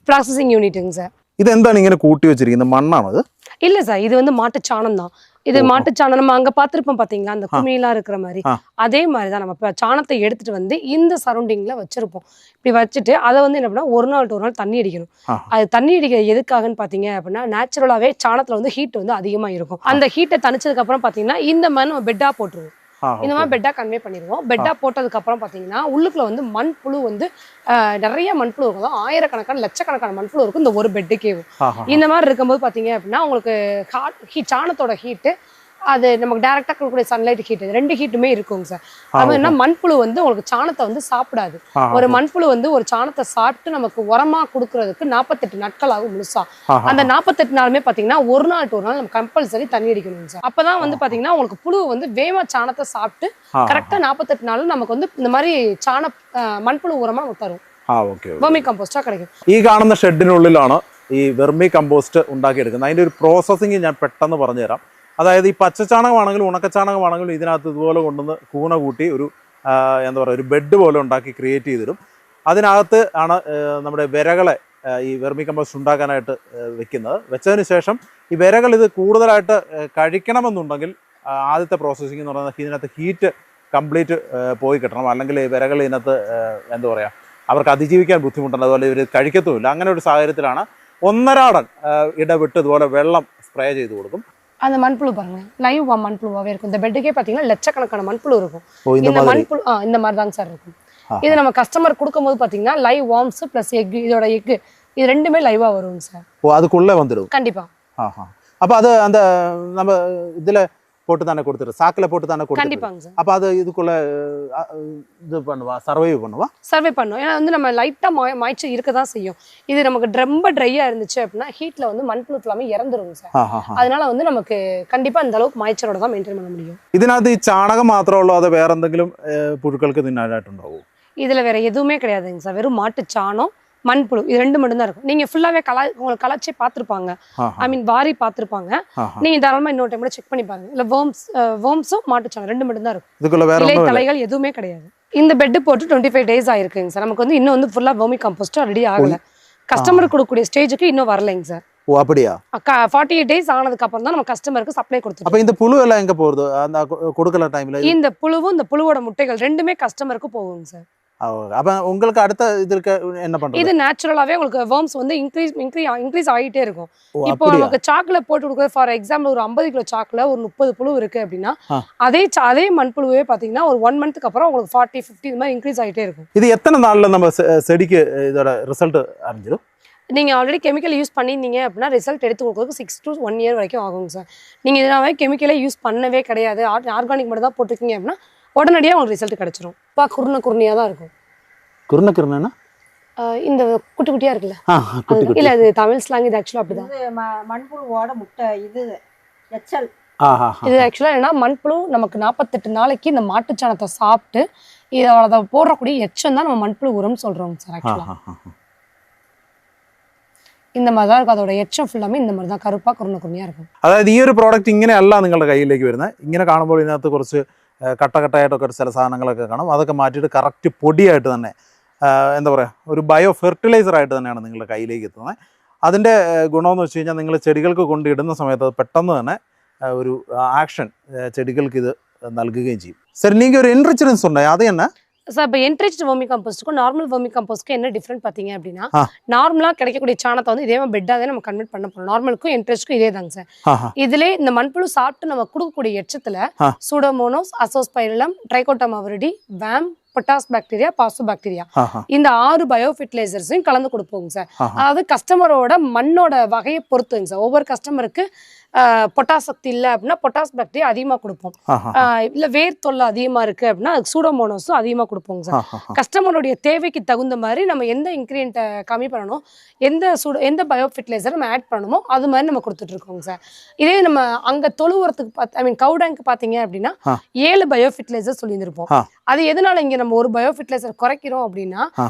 B: ப்ராசஸிங் யூனிட்டுங்க சார்.
C: ഇതെന്താണ് ഇങ്ങനെ കൂട്ടി വെച്ചിരിക്കുന്നത്? മണ്ണാണത്?
B: இல்ல சார், இது வந்து மாட்டுச்சாணம் தான். இது மாட்டுச்சாணம் நம்ம அங்க பாத்திருப்போம் பாத்தீங்களா, அந்த குமிழெல்லாம் இருக்கிற மாதிரி அதே மாதிரிதான் நம்ம சாணத்தை எடுத்துட்டு வந்து இந்த சரௌண்டிங்ல வச்சிருப்போம். இப்படி வச்சுட்டு அதை வந்து என்ன பண்ணா ஒரு நாள் தண்ணி அடிக்கணும். அது தண்ணி அடிக்கிற எதுக்காகன்னு பாத்தீங்க அப்படின்னா நேச்சுரலாவே சாணத்துல வந்து ஹீட் வந்து அதிகமா இருக்கும். அந்த ஹீட்டை தணிச்சதுக்கு அப்புறம் பாத்தீங்கன்னா இந்த மாதிரி நம்ம பெட்டா போட்டுருவோம். இந்த மாதிரி பெட்டா கன்வே பண்ணிடுவோம். பெட்டா போட்டதுக்கு அப்புறம் பாத்தீங்கன்னா உள்ளுக்குள்ள வந்து மண்புழு வந்து நிறைய மண்புழு இருக்கும். ஆயிரக்கணக்கான லட்சக்கணக்கான மண்புழு இருக்கும் இந்த ஒரு பெட்டுக்கே. இந்த மாதிரி இருக்கும்போது பாத்தீங்க அப்படின்னா உங்களுக்கு சாணத்தோட ஹீட்டு அது நமக்கு டைரக்டா கொடுக்கக்கூடிய சன்லைட் ஹீட், ரெண்டு ஹீட்டுமே இருக்குங்க சார். அது என்ன மண்புழு வந்து உங்களுக்கு சாணத்தை வந்து சாப்பிடாது. ஒரு மண்புழு வந்து ஒரு சாணத்தை சாப்பிட்டு நமக்கு உரமா கொடுக்கறதுக்கு 48 நாட்கள் ஆகும் முழுசா. அந்த 48 நாளுமே பாத்தீங்கன்னா ஒரு நாள் நம்ம கம்பல்சரி தண்ணி அடிக்கணும் சார். அப்பதான் வந்து பாத்தீங்கன்னா உங்களுக்கு புழு வந்து வேமா சாணத்தை சாப்பிட்டு கரெக்டா 48 நாள் நமக்கு வந்து இந்த மாதிரி மண்புழு உரமா நமக்கு தரும். വെർമി കമ്പോസ്റ്റാ கிடைக்கும்.
C: ഈ കാണുന്ന ഷെഡിനുള്ളിലാണ് ഈ വെർമി കമ്പോസ്റ്റ് ഉണ്ടാക്കിയെടുക്കുന്നത്. അതിന്റെ ഒരു പ്രോസസ്സിംഗ് ഞാൻ പെട്ടെന്ന് പറഞ്ഞുതരാം. അതായത് ഈ പച്ചച്ചാണകമാണെങ്കിലും ഉണക്കച്ചാണകമാണെങ്കിലും ഇതിനകത്ത് ഇതുപോലെ കൊണ്ടുവന്ന് കൂന കൂട്ടി ഒരു എന്താ പറയുക ഒരു ബെഡ് പോലെ ഉണ്ടാക്കി ക്രിയേറ്റ് ചെയ്തിടും. അതിനകത്ത് ആണ് നമ്മുടെ വിരകളെ ഈ വെർമി കമ്പോസ്റ്റ് ഉണ്ടാക്കാനായിട്ട് വെക്കുന്നത്. വെച്ചതിന് ശേഷം ഈ വിരകൾ ഇത് കൂടുതലായിട്ട് കഴിക്കണമെന്നുണ്ടെങ്കിൽ ആദ്യത്തെ പ്രോസസ്സിംഗ് എന്ന് പറയുന്നത് ഇതിനകത്ത് ഹീറ്റ് കംപ്ലീറ്റ് പോയി കിട്ടണം. അല്ലെങ്കിൽ ഈ വിരകൾ ഇതിനകത്ത് എന്താ പറയുക അവർക്ക് അതിജീവിക്കാൻ ബുദ്ധിമുട്ടുണ്ട്, അതുപോലെ ഇവർ കഴിക്കത്തുമില്ല. അങ്ങനെ ഒരു സാഹചര്യത്തിലാണ് ഒന്നരാടൻ ഇടവിട്ട് ഇതുപോലെ വെള്ളം സ്പ്രേ ചെയ്ത് കൊടുക്കും.
B: அந்த மண்புழு பாருங்க, லைவ் மண்புழுவாவே இருக்கும். இந்த பெட்டுக்கே பாத்தீங்கன்னா லட்சக்கணக்கான மண்புழு இருக்கும். இந்த மண்புழு இந்த மாதிரி தாங்க சார் இருக்கும். இது நம்ம கஸ்டமர் கொடுக்கும்போது பாத்தீங்கன்னா லைவ் வார்ம்ஸ் பிளஸ் எக், இதோட எக் இது ரெண்டுமே லைவா வரும் சார்.
C: ஓ அதுக்குள்ள வந்துடும் கண்டிப்பா. அப்ப அது அந்த நம்ம இதுல போட்டு தானே கொடுத்துரு, சாக்கில் போட்டு தானே கொடுத்து
B: கண்டிப்பாங்க சார்.
C: அப்போ அது இதுக்குள்ள இது பண்ணுவா, சர்வைவ் பண்ணும்.
B: ஏன்னா வந்து நம்ம லைட்டா மாய்ச்சல் இருக்க தான் செய்யும். இது நமக்கு ரொம்ப ட்ரையா இருந்துச்சு அப்படின்னா ஹீட்ல வந்து மண்புழு எல்லாமே இறந்துரும் சார். அதனால வந்து நமக்கு கண்டிப்பா அந்த அளவுக்கு மாய்ச்சலோட தான் மெயின்டைன் பண்ண முடியும்.
C: ഇതിനകത്ത് ഈ ചാണകം മാത്രമേ ഉള്ളൂ, അത് വേറെ എന്തെങ്കിലും പുഴുക്കൾക്ക് തിന്നാനായിട്ടുണ്ടാവോ?
B: இதுல வேற எதுவுமே கிடையாதுங்க சார். வெறும் மாட்டு சாணம், மண்புழு இது 2 மட்டும் தான் இருக்கும். நீங்க ஃபுல்லாவே உங்களுக்கு கலச்சே பார்த்துருப்பாங்க, ஐ மீன் வாரி பார்த்துருப்பாங்க. நீங்க தாராளமா இன்னொரு டைம் கூட செக் பண்ணி பாருங்க. இல்ல வேர்ம்ஸும் மாட்டுச்சாணம் 2 மட்டும் தான் இருக்கும்.
C: இதுக்குள்ள வேற
B: இலை தலைகள் எதுவுமே கிடையாது. இந்த பெட் போட்டு 25 days ஆயிருக்குங்க சார். நமக்கு வந்து இன்னும் வந்து ஃபுல்லா வெர்மி கம்போஸ்ட் ரெடி ஆகல. கஸ்டமர் கொடுக்கக்கூடிய ஸ்டேஜுக்கு இன்னும் வரலைங்க சார்.
C: ஓ அப்படியா?
B: 48 days ஆனதுக்கு அப்புறம் தான் நம்ம கஸ்டமருக்கு சப்ளை கொடுத்துருக்கோம்.
C: அப்ப இந்த புழு எல்லாம் எங்க போகுது அந்த கொடுக்கல டைம்ல?
B: இந்த புழுவும் இந்த புழுவோட முட்டைகள் 2மே கஸ்டமருக்கு போகுங்க சார்.
C: அப்ப உங்களுக்கு அடுத்த இதுக்கு என்ன பண்றது? இது
B: நேச்சுரலாவே உங்களுக்கு worms வந்து இன்க்ரீஸ் ஆகிட்டே இருக்கும். இப்போ நமக்கு சாக்குல போட்டு கொடுக்குறது ஃபார் எக்ஸாம்பிள் ஒரு 50 கிலோ சாக்குல ஒரு 30 புழு இருக்கு அப்படின்னா அதே மண்புழுவே பாத்தீங்கன்னா ஒரு 1 monthக்கு அப்புறம் உங்களுக்கு 40-50 இது மாதிரி இன்க்ரீஸ் ஆகிட்டே இருக்கும்.
C: இது எத்தனை நாள்ல நம்ம செடிக்கு இதோட ரிசல்ட் அறிஞ்சிடும்?
B: நீங்க ஆல்ரெடி கெமிக்கல் யூஸ் பண்ணிருந்தீங்க அப்படின்னா ரிசல்ட் எடுத்து கொடுக்கறதுக்கு 6 to 1 year வரைக்கும் ஆகுங்க சார். நீங்க இதனாவே கெமிக்கலே யூஸ் பண்ணவே கிடையாது, ஆர்கானிக் மட்டும் தான் போட்டிருக்கீங்க அப்படின்னா உடனடியாக உங்களுக்கு ரிசல்ட் கிடைச்சிரும். குருணையாக தான் இருக்கும்.
C: குருணைன்னா
B: இந்த குட்டி குட்டியா இருக்குல்ல, இல்ல அது தமிழ் ஸ்லாங். இது ஆக்சுவலா அப்படிதான்
D: மண்புழுவோட முட்டை. இது எச்சல்.
B: இது ஆக்சுவலா என்னன்னா மண்புழு நமக்கு 48 நாளைக்கு இந்த மாட்டுச்சாணத்தை சாப்பிட்டு இதோட போடுறக்கூடிய எச்சம் தான் நம்ம மண்புழு உரம்னு சொல்றோம் சார். ஆக்சுவலா இந்த மாதிரி தான் இருக்கும். அதோட എച്ചം ഫുള്ളാമേ இந்த மாதிரி தான் കറുപ്പാ കുറുണിയാ இருக்கும்.
C: അതായത് ഈ ഒരു പ്രോഡക്റ്റ് ഇങ്ങനെയല്ല നിങ്ങളുടെ കയ്യിലേക്ക് വരുന്നത്. ഇങ്ങനെ കാണുമ്പോൾ ഇതിനകത്ത് കുറച്ച് കട്ടകട്ടയായിട്ടൊക്കെ ചില സാധനങ്ങളൊക്കെ കാണും. അതൊക്കെ മാറ്റിയിട്ട് കറക്റ്റ് പൊടിയായിട്ട് തന്നെ എന്താ പറയുക ഒരു ബയോ ഫെർട്ടിലൈസറായിട്ട് തന്നെയാണ് നിങ്ങളുടെ കയ്യിലേക്ക് എത്തുന്നത്. അതിൻ്റെ ഗുണമെന്ന് വെച്ച് കഴിഞ്ഞാൽ നിങ്ങൾ ചെടികൾക്ക് കൊണ്ടിടുന്ന സമയത്ത് അത് പെട്ടെന്ന് തന്നെ ഒരു ആക്ഷൻ ചെടികൾക്ക് ഇത് നൽകുകയും ചെയ്യും. சரி, நீங்கள் ஒரு என்ரிச்மென்ட்ஸ் சொன்னீங்க, அது என்ன
B: சார்? இப்போ என்ரிச்டு வெர்மி கம்போஸ்ட்டுக்கும் நார்மல் வெர்மி கம்போஸ்ட்க்கும் என்ன டிஃப்ரெண்ட் பார்த்தீங்க அப்படின்னா, நார்மலாக கிடைக்கக்கூடிய சாணத்தை வந்து இதே மாதிரி பெட்டாக தான் நம்ம கன்வெர்ட் பண்ண போகிறோம். நார்மலுக்கும் என்ரிச்டுக்கும் இதே தாங்க சார். இதுல இந்த மண்புழு சாப்பிட்டு நம்ம கொடுக்கக்கூடிய எச்சத்தில் pseudomonas, azospirillum, trichoderma viride, VAM, potash bacteria, phospho bacteria, இந்த 6 பயோ ஃபெர்டிலைசர்ஸையும் கலந்து கொடுப்போங்க சார். அதாவது கஸ்டமரோட மண்ணோட வகையை பொறுத்துங்க சார். ஒவ்வொரு கஸ்டமருக்கு பொட்டாஸ் சக்தி இல்லை அப்படின்னா பொட்டாஸ் பாக்டீரியா அதிகமாக கொடுப்போம். இல்லை வேர் தொல்லை அதிகமாக இருக்குது அப்படின்னா அதுக்கு சூடோமோனோஸும் அதிகமாக கொடுப்போங்க சார். கஸ்டமருடைய தேவைக்கு தகுந்த மாதிரி நம்ம எந்த இன்க்ரீடியண்ட்டை கம்மி பண்ணணும், எந்த பயோ ஃபெர்டிலைசர் நம்ம ஆட் பண்ணணுமோ அது மாதிரி நம்ம கொடுத்துட்ருக்கோங்க சார். இதே நம்ம அங்கே தொழு உரத்துக்கு ஐ மீன் கவு டேங்க் பார்த்தீங்க அப்படின்னா 7 பயோ ஃபெர்டிலைசர் சொல்லியிருந்திருப்போம். அது எதனால இங்கே நம்ம ஒரு பயோ ஃபெர்டிலைசர் குறைக்கிறோம் அப்படின்னா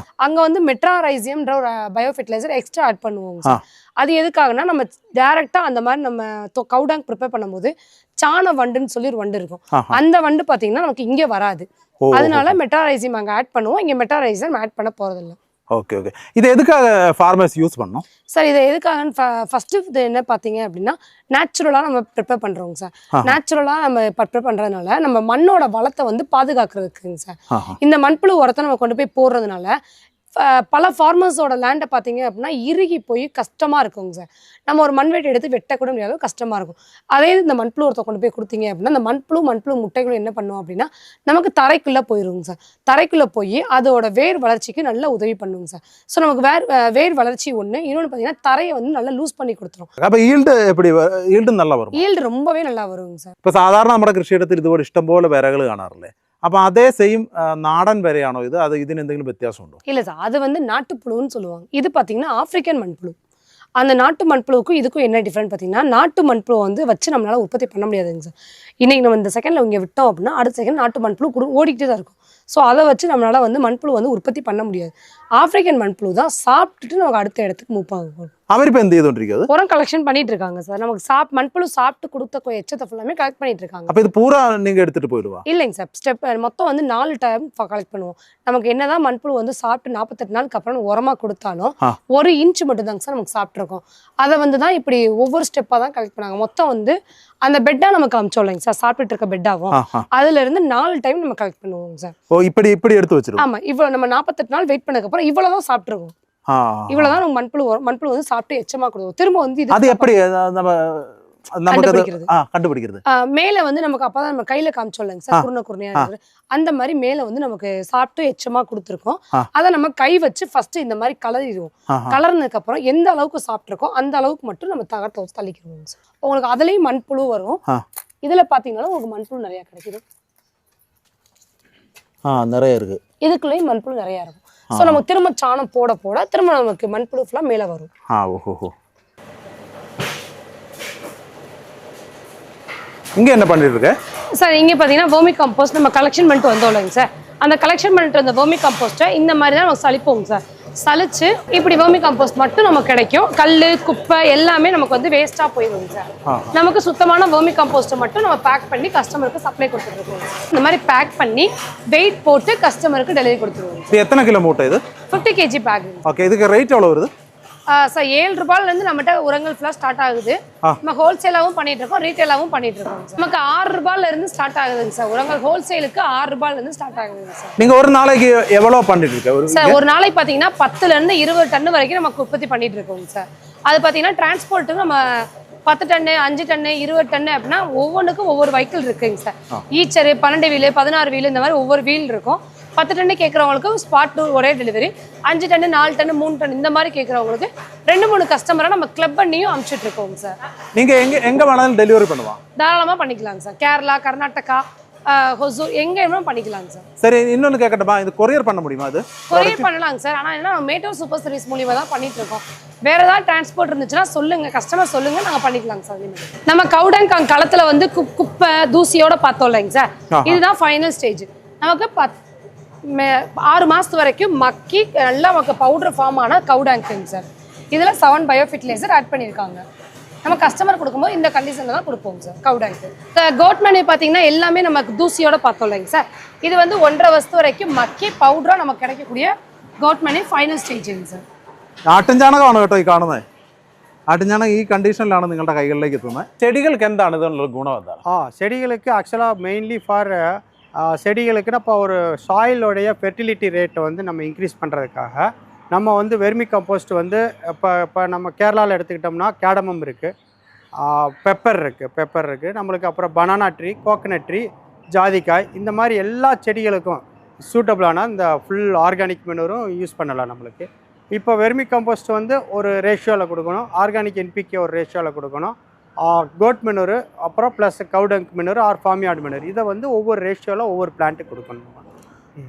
B: அங்கே வந்து மெட்ராரைசியம்ன்ற ஒரு பயோ ஃபெர்டிலைசர் எக்ஸ்ட்ரா ஆட் பண்ணுவோங்க சார். அது எதுக்காகனா நம்ம டைரக்டா அந்த மாதிரி நம்ம கவு டேங்க் ப்ரிப்பேர் பண்ணும்போது சாண வண்டுன்னு சொல்லி ஒரு வண்டு இருக்கும். அந்த வண்டு பாத்தீங்கன்னா நமக்கு இங்க வராது. அதனால மெட்டாரைசியம் அங்க ஆட் பண்ணுவோம். இங்க மெட்டாரைசியம் ஆட் பண்ண போறதில்ல.
C: Okay okay. இது எதுக்காக ஃபார்மர்ஸ் யூஸ் பண்ணணும்
B: சார்? இது எதுக்காக ஃபர்ஸ்ட் இது என்ன பாத்தீங்க அப்படின்னா நேச்சுரலா நம்ம ப்ரிப்பேர் பண்றோங்க சார். நேச்சுரலா நம்ம ப்ரிப்பேர் பண்றதுனால நம்ம மண்ணோட வளத்தை வந்து பாதுகாக்கிறதுக்குங்க சார். இந்த மண்புழு உரத்தை நம்ம கொண்டு போய் போடுறதுனால பல ஃபார்மர்ஸோட லேண்டை பார்த்தீங்க அப்படின்னா இறுகி போய் கஷ்டமாக இருக்குங்க சார். நம்ம ஒரு மண்வெட்டி எடுத்து வெட்டக்கூட முடியாது, கஷ்டமாக இருக்கும். அதே இந்த மண்புழு ஒருத்த கொண்டு போய் கொடுத்தீங்க அப்படின்னா அந்த மண்புழு முட்டைகளும் என்ன பண்ணுவோம் அப்படின்னா நமக்கு தரைக்குள்ளே போயிருங்க சார். தரைக்குள்ளே போய் அதோட வேர் வளர்ச்சிக்கு நல்லா உதவி பண்ணுங்க சார். ஸோ நமக்கு வேர் வளர்ச்சி ஒன்று, இன்னொன்று பார்த்தீங்கன்னா தரையை வந்து நல்லா லூஸ் பண்ணி கொடுத்துரும்.
C: அப்போ ஈல்டு நல்லா வரும்.
B: ஈல்டு ரொம்பவே நல்லா வருங்க சார்.
C: இப்போ சாதாரண നമ്മുടെ കൃഷിയിടത്തിൽ ഇതുപോലെ ഇഷ്ടംപോലെ വിരകൾ കാണാറില്ലേ? அப்போ அதே சேம் நாடன் வரையானோ இது? அது ഇതിന് എന്തെങ്കിലും വ്യത്യാസം ഉണ്ടോ?
B: இல்லை சார், அது வந்து நாட்டுப்புழுன்னு சொல்லுவாங்க. இது பார்த்தீங்கன்னா ஆப்பிரிக்கன் மண்புழு. அந்த நாட்டு மண்புழுவுக்கும் இதுக்கும் என்ன டிஃப்ரெண்ட் பார்த்தீங்கன்னா, நாட்டு மண்புழு வந்து வச்சு நம்மளால உற்பத்தி பண்ண முடியாதுங்க சார். இன்னைக்கு நம்ம இந்த செகண்ட்ல இங்கே விட்டோம் அப்படின்னா அடுத்த செகண்ட் நாட்டு மண்புழு ஓடிக்கிட்டே தான் இருக்கும். ஸோ அதை வச்சு நம்மளால வந்து மண்புழு வந்து உற்பத்தி பண்ண முடியாது. ஆப்பிரிக்கன் மண்புழு தான் சாப்பிட்டுட்டு நமக்கு அடுத்த இடத்துக்கு மூவ் ஆகும்.
C: அவர் இப்போ எந்த இது
B: உரம் கலெக்ஷன் பண்ணிட்டு இருக்காங்க சார். நமக்கு மண்புழு சாப்பிட்டு கொடுத்த எச்சத்தை ஃபுல்லாமே கலெக்ட் பண்ணிட்டு இருக்காங்க.
C: அப்போ இது பூரா நீங்க எடுத்துட்டு போயிடுவா? இல்லைங்க
B: சார், ஸ்டெப் மொத்தம் வந்து 4 டைம் கலெக்ட் பண்ணுவோம். நமக்கு என்னதான் மண்புழு வந்து சாப்பிட்டு 48 நாளுக்கு அப்புறம் உரமா கொடுத்தாலும் 1 இன்ச் மட்டும் தாங்க சார் நமக்கு சாப்பிட்ருக்கோம். அதை வந்து தான் இப்படி ஒவ்வொரு ஸ்டெப்பாக தான் கலெக்ட் பண்ணாங்க. மொத்தம் வந்து அந்த பெட்டா நமக்கு அமிச்சோம் இல்லைங்க சார், சாப்பிட்டு இருக்க பெட்டாகும். அதுல இருந்து 4 டைம் நம்ம கலெக்ட் பண்ணுவோம் சார்.
C: ஓ, இப்படி எடுத்து வச்சிருக்கோம்.
B: ஆமா, இவ்வளவு நம்ம 48 நாள் வெயிட் பண்ணதுக்கு அப்புறம் இவ்வளவுதான் சாப்பிட்டுருக்கோம். இவ்வளவுதான் நம்ம மண்புழு வந்து சாப்பிட்டு எச்சமா கொடுக்கும். திரும்ப வந்து அது எப்படி கண்டுபிடிக்கிறது? மேல வந்து நமக்கு அப்பதான் நம்ம கையில காமிச்சோம்லங்க சார், குருணையா இருக்கு. அந்த மாதிரி மேல வந்து நமக்கு சாப்பிட்டு எச்சமா கொடுத்துருக்கோம். அதை நம்ம கை வச்சு ஃபர்ஸ்ட் இந்த மாதிரி கலரிடுவோம். கலர்னதுக்கு அப்புறம் எந்த அளவுக்கு சாப்பிட்டுருக்கோம் அந்த அளவுக்கு மட்டும் நம்ம தகரத்தை வச்சு தள்ளிக்கிறோம் சார். உங்களுக்கு அதுலயும் மண்புழு வரும். இதுல பாத்தீங்கன்னா உங்களுக்கு மண்புழு நிறைய கிடைக்குது.
C: நிறைய இருக்கு.
B: இதுக்குள்ளேயும் மண்புழு நிறைய இருக்கும். ஸோ நமக்கு திரும்ப சாணம் போட போட திரும்ப நமக்கு மண்புழு ஃபுல்லாக மேலே வரும்.
C: ஓஹோ. இங்கே என்ன பண்ணிட்டு இருக்க
B: சார்? இங்கே பார்த்தீங்கன்னா வெர்மி கம்போஸ்ட் நம்ம கலெக்ஷன் பண்ணிட்டு வந்தோம் இல்லைங்க சார். அந்த கலெக்ஷன் பண்ணிட்டு வந்த வெர்மி கம்போஸ்ட்டை இந்த மாதிரி தான் நம்ம சளிப்போங்க சார். சலிச்சு இப்படி வெர்மி கம்போஸ்ட் மட்டும் நமக்கு கிடைக்கும். கல் குப்பை எல்லாமே நமக்கு வந்து வேஸ்ட்டாக போயிடும் சார். நமக்கு சுத்தமான வெர்மி கம்போஸ்ட்டை மட்டும் நம்ம பேக் பண்ணி கஸ்டமருக்கு சப்ளை கொடுத்துருக்கோம். இந்த மாதிரி பேக் பண்ணி வெயிட் போட்டு கஸ்டமருக்கு டெலிவரி கொடுத்துருவோம்.
C: இது எத்தனை கிலோ மூட்டை இது?
B: 50 kg பேக்.
C: ஓகே, இதுக்கு ரேட் எவ்வளோ வருது?
B: சார் 7 ரூபாயிலேருந்து நம்மகிட்ட உரங்கள் ஃபுல்லாக ஸ்டார்ட் ஆகுது. நம்ம ஹோல்சேலாகவும் பண்ணிட்டு இருக்கோம், ரீட்டைலாகவும் பண்ணிட்டு இருக்கோம். நமக்கு 6 ரூபாயிலேருந்து ஸ்டார்ட் ஆகுதுங்க சார். உரங்கள் ஹோல்சேலுக்கு 6 ரூபாயிலேருந்து ஸ்டார்ட் ஆகுதுங்க சார்.
C: நீங்கள் ஒரு நாளைக்கு எவ்வளோ பண்ணிட்டு இருக்க
B: சார்? ஒரு நாளைக்கு பார்த்தீங்கன்னா 10லேருந்து 20 டன் வரைக்கும் நமக்கு உற்பத்தி பண்ணிட்டு இருக்கோங்க சார். அது பார்த்தீங்கன்னா டிரான்ஸ்போர்ட்டுக்கு நம்ம 10 டன்னு 5 டன்னு 20 டன்னு அப்படின்னா ஒவ்வொன்றுக்கும் ஒவ்வொரு வெஹிக்கிள் இருக்குங்க சார். ஈச்சரு 12 வீலு 16 வீலு இந்த மாதிரி ஒவ்வொரு வீல் இருக்கும். 10 டன்னு கேட்குறவங்களுக்கு ஸ்பாட் ஒரே டெலிவரி, 5 டன்னு 4 டன்னு 3 டன் இந்த மாதிரி கேட்குறவங்களுக்கு 2-3 கஸ்டமரை நம்ம கிளப் பண்ணியும் அனுப்பிச்சிட்டு இருக்கோங்க சார்.
C: நீங்கள் எங்கே வேணாலும் டெலிவரி பண்ணுவோம்?
B: தாராளமாக பண்ணிக்கலாங்க சார். கேரளா, கர்நாடகா, ஹொசூர் எங்கே வேணும் பண்ணிக்கலாங்க சார்.
C: சரி, இன்னொன்று கேட்கட்டுமா, இது கொரியர் பண்ண முடியுமா? அது
B: கொரியர் பண்ணலாங்க சார். ஆனால் என்ன மேட்டூர் சூப்பர் சர்வீஸ் மூலியமாக தான் பண்ணிட்டு இருக்கோம். வேற ஏதாவது டிரான்ஸ்போர்ட் இருந்துச்சுன்னா சொல்லுங்க, கஸ்டமர் சொல்லுங்க, நாங்கள் பண்ணிக்கலாங்க சார். நம்ம கவுடங்க் களத்தில் வந்து குப்பை தூசியோட பார்த்தோம் இல்லைங்க சார். இதுதான் ஃபைனல் ஸ்டேஜ். நமக்கு 6 மாதத்து வரைக்கும் மக்கி நல்லா நமக்கு பவுடர் ஃபார்ம் ஆன கவுடங்க்குங்க சார். இதில் 7 பயோ ஃபெர்டிலைசர் ஆட் பண்ணியிருக்காங்க. நம்ம கஸ்டமர் கொடுக்கும்போது இந்த கண்டிஷனில் தான் கொடுப்போம் சார் கவுடங்க்கு. கோட் மணி பார்த்தீங்கன்னா எல்லாமே நமக்கு தூசியோட பார்த்தோம் இல்லைங்க சார். இது வந்து 1.5 வருஷத்து வரைக்கும் மக்கி பவுடராக நமக்கு கிடைக்கக்கூடிய கோட் മണി ഫൈനൽ സ്റ്റേജിങ് സർ.
C: ആട്ടിൻചാണകമാണ് കേട്ടോ ഈ കാണുന്നത്. ആട്ടിൻചാണകം ഈ കണ്ടീഷനിലാണ് നിങ്ങളുടെ കൈകളിലേക്ക് എത്തുന്നത്. ചെടികൾക്ക് എന്താണ് ഇതിനുള്ള ഗുണം എന്താണ്?
A: செடிகளுக்கு ஆக்சுவலாக மெயின்லி ஃபார் செடிகளுக்குன்னா இப்போ ஒரு சாயிலோடைய ஃபெர்டிலிட்டி ரேட்டை வந்து நம்ம இன்க்ரீஸ் பண்ணுறதுக்காக நம்ம வந்து வெர்மி கம்போஸ்ட் வந்து இப்போ நம்ம கேரளாவில் எடுத்துக்கிட்டோம்னா கேடமம் இருக்குது, பெப்பர் இருக்குது நம்மளுக்கு. அப்புறம் பனானா ட்ரீ, கோகனட் ட்ரீ, ஜாதிக்காய், இந்த மாதிரி எல்லா செடிகளுக்கும் சூட்டபிளான இந்த ஃபுல் ஆர்கானிக் மெனூரும் யூஸ் பண்ணலாம் நம்மளுக்கு. இப்போ வெர்மி கம்போஸ்ட் வந்து ஒரு ரேஷியோவில் கொடுக்கணும், ஆர்கானிக் என்பிகே ஒரு ரேஷியோவில் கொடுக்கணும், கோட் மெனூரு அப்புறம் ப்ளஸ் கவுடங்க் மெனூரு ஆர் ஃபார்மியார்டு மெனூர் இதை வந்து ஒவ்வொரு ரேஷியோவில் ஒவ்வொரு பிளான்ட்டுக்கு கொடுக்கணும்.